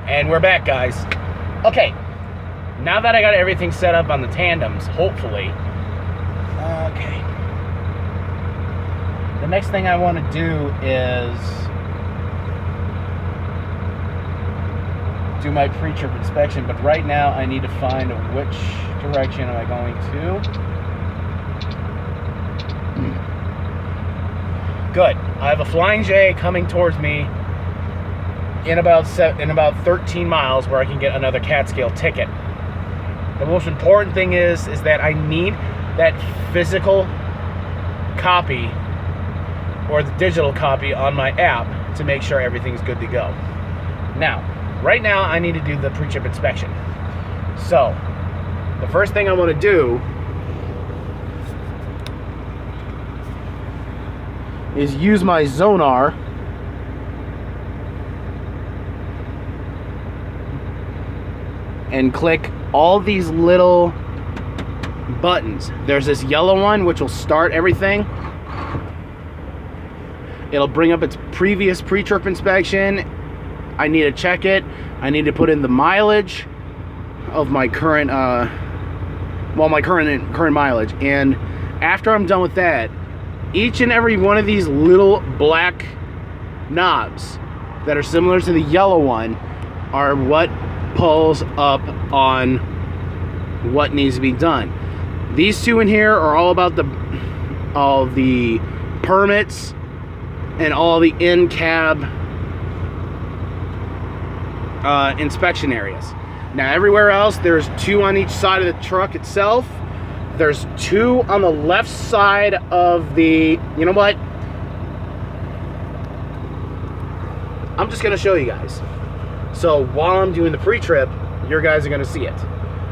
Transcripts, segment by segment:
And we're back, guys. Okay, now that I got everything set up on the tandems, hopefully. Okay. The next thing I want to do is do my pre-trip inspection, but right now I need to find which direction am I going to. Good. I have a Flying J coming towards me in about 13 miles where I can get another CAT-scale ticket. The most important thing is that I need that physical copy or the digital copy on my app to make sure everything's good to go. Now, right now I need to do the pre-trip inspection. So, the first thing I want to do is use my Zonar and click all these little buttons. There's this yellow one which will start everything. It'll bring up its previous pre-trip inspection. I need to check it. I need to put in the mileage of my current current mileage. And after I'm done with that, each and every one of these little black knobs that are similar to the yellow one are what pulls up on what needs to be done. These two in here are all about all the permits and all the in-cab inspection areas. Now everywhere else, there's two on each side of the truck itself. There's two on the left side of the, you know what? I'm just gonna show you guys. So while I'm doing the pre-trip, your guys are gonna see it.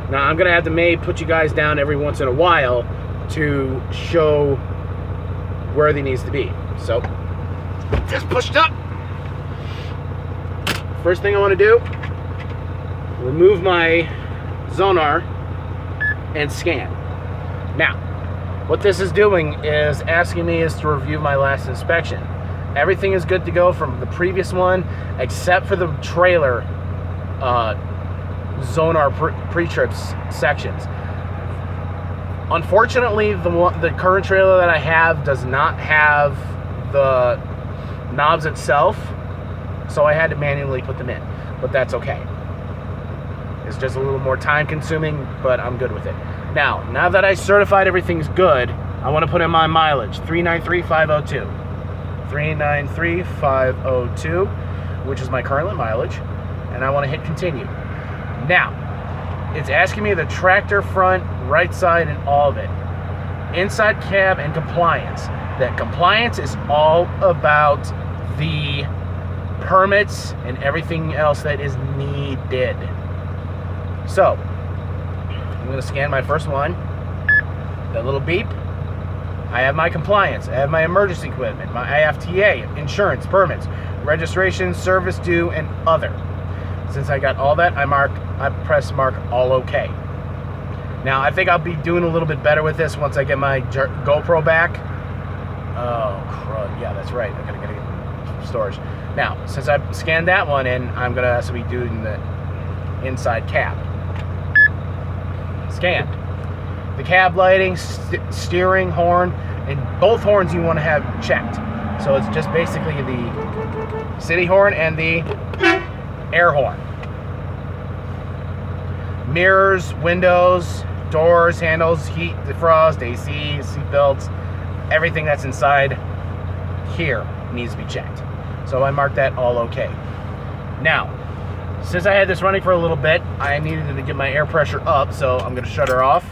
Now I'm gonna have to put you guys down every once in a while to show where they needs to be. So just push it up. First thing I want to do, remove my Zonar and scan. Now, what this is doing is asking me to review my last inspection. Everything is good to go from the previous one, except for the trailer Zonar pre-trips sections. Unfortunately, the current trailer that I have does not have the knobs itself, so I had to manually put them in, but that's okay. It's just a little more time consuming, but I'm good with it. Now that I certified everything's good, I want to put in my mileage, 393,502. 393,502, which is my current mileage, and I want to hit continue. Now, it's asking me the tractor front, right side, and all of it. Inside cab and compliance. That compliance is all about the permits and everything else that is needed. So, I'm going to scan my first one. That little beep. I have my compliance. I have my emergency equipment, my IFTA, insurance, permits, registration, service due, and other. Since I got all that, I press mark all okay. Now, I think I'll be doing a little bit better with this once I get my GoPro back. Oh, crud. Yeah, that's right. I gotta get storage. Now, since I've scanned that one in, I'm gonna also be doing the inside cab. Scanned. The cab lighting, steering, horn, and both horns you want to have checked. So it's just basically the city horn and the air horn. Mirrors, windows, doors, handles, heat, defrost, AC, seat belts, everything that's inside here needs to be checked. So I marked that all okay. Now, since I had this running for a little bit, I needed to get my air pressure up, so I'm going to shut her off,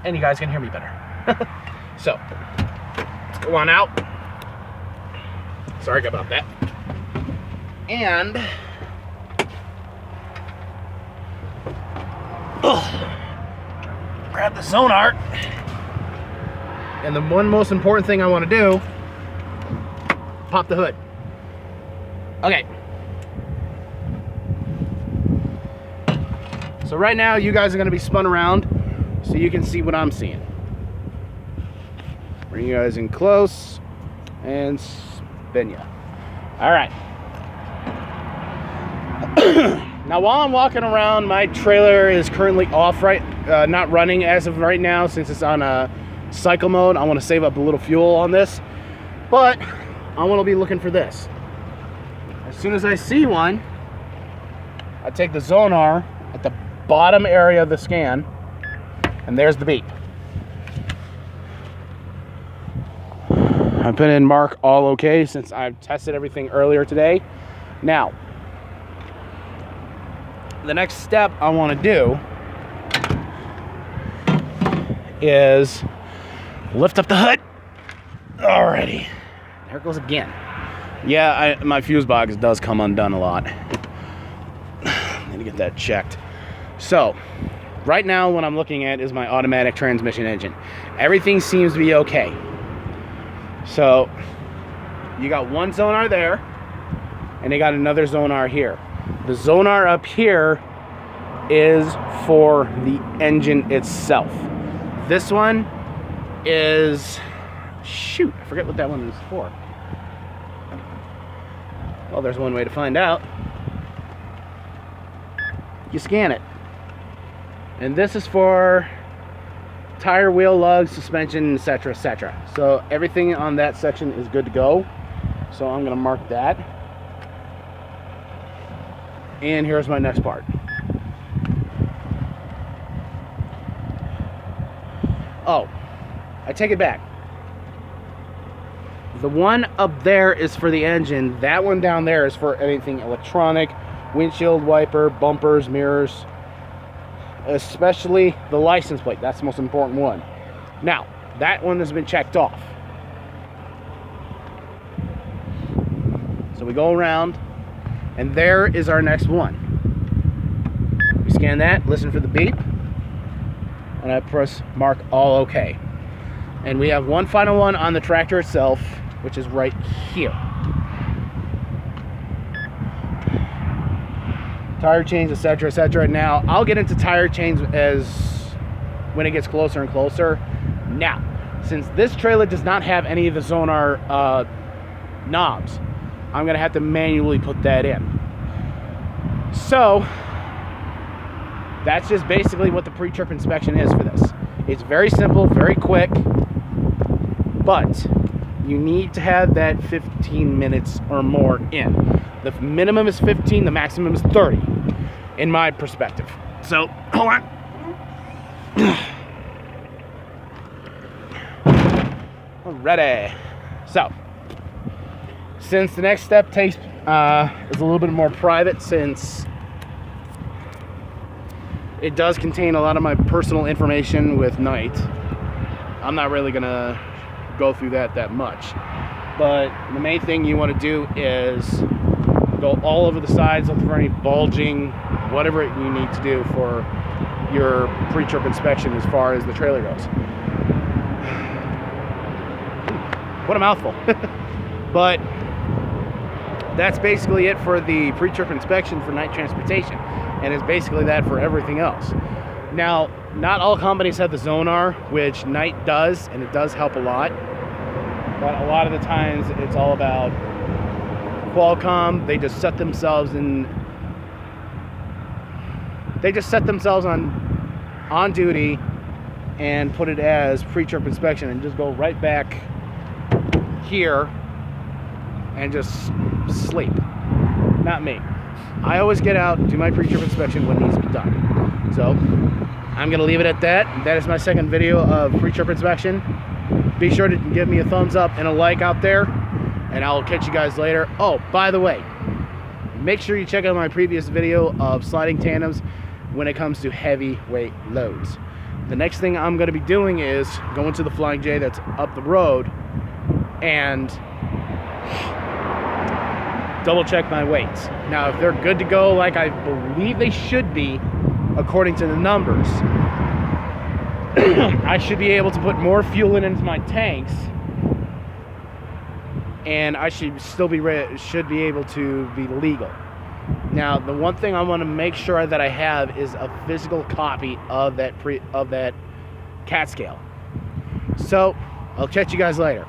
and you guys can hear me better. So, let's go on out. Sorry about that. And grab the Zonar. And the one most important thing I want to do, pop the hood. Okay. So right now you guys are going to be spun around so you can see what I'm seeing. Bring you guys in close and spin you. All right. Now, while I'm walking around, my trailer is currently off, not running as of right now since it's on a cycle mode. I want to save up a little fuel on this, but I want to be looking for this. As soon as I see one, I take the sonar at the bottom area of the scan, and there's the beep. I put in mark all okay since I've tested everything earlier today. Now, the next step I want to do is lift up the hood. Alrighty, there it goes again. Yeah, my fuse box does come undone a lot. Need to get that checked. So, right now what I'm looking at is my automatic transmission engine. Everything seems to be okay. So, you got one sonar there, and they got another sonar here. The sonar up here is for the engine itself. This one is, shoot, I forget what that one is for. Well, there's one way to find out. You scan it. And this is for tire, wheel, lugs, suspension, etc., etc. So everything on that section is good to go. So I'm going to mark that. And here's my next part. Oh, I take it back. The one up there is for the engine. That one down there is for anything electronic, windshield wiper, bumpers, mirrors, especially the license plate. That's the most important one. Now, that one has been checked off. So we go around, and there is our next one. We scan that, listen for the beep, and I press mark all okay. And we have one final one on the tractor itself, which is right here. Tire change, etc., etc. Now, I'll get into tire change as when it gets closer and closer. Now, since this trailer does not have any of the sonar knobs, I'm gonna have to manually put that in. So, that's just basically what the pre-trip inspection is for this. It's very simple, very quick, but you need to have that 15 minutes or more in. The minimum is 15, the maximum is 30, in my perspective. So, hold on. Alrighty. So, since the next step is a little bit more private, since it does contain a lot of my personal information with Knight, I'm not really gonna go through that much. But the main thing you want to do is go all over the sides, look for any bulging, whatever you need to do for your pre-trip inspection as far as the trailer goes. What a mouthful. But that's basically it for the pre-trip inspection for Knight Transportation, and it's basically that for everything else. Now, not all companies have the sonar, which Knight does, and it does help a lot. But a lot of the times it's all about Qualcomm. They just set themselves on duty and put it as pre-trip inspection and just go right back here and just sleep. Not me. I always get out, do my pre-trip inspection when it needs to be done. So I'm gonna leave it at that. That is my second video of pre-trip inspection. Be sure to give me a thumbs up and a like out there, and I'll catch you guys later. Oh, by the way, make sure you check out my previous video of sliding tandems when it comes to heavyweight loads. The next thing I'm going to be doing is going to the Flying J that's up the road and double check my weights. Now, if they're good to go like I believe they should be according to the numbers, I should be able to put more fuel into my tanks, and I should still be able to be legal. Now, the one thing I want to make sure that I have is a physical copy of that CAT scale. So, I'll catch you guys later.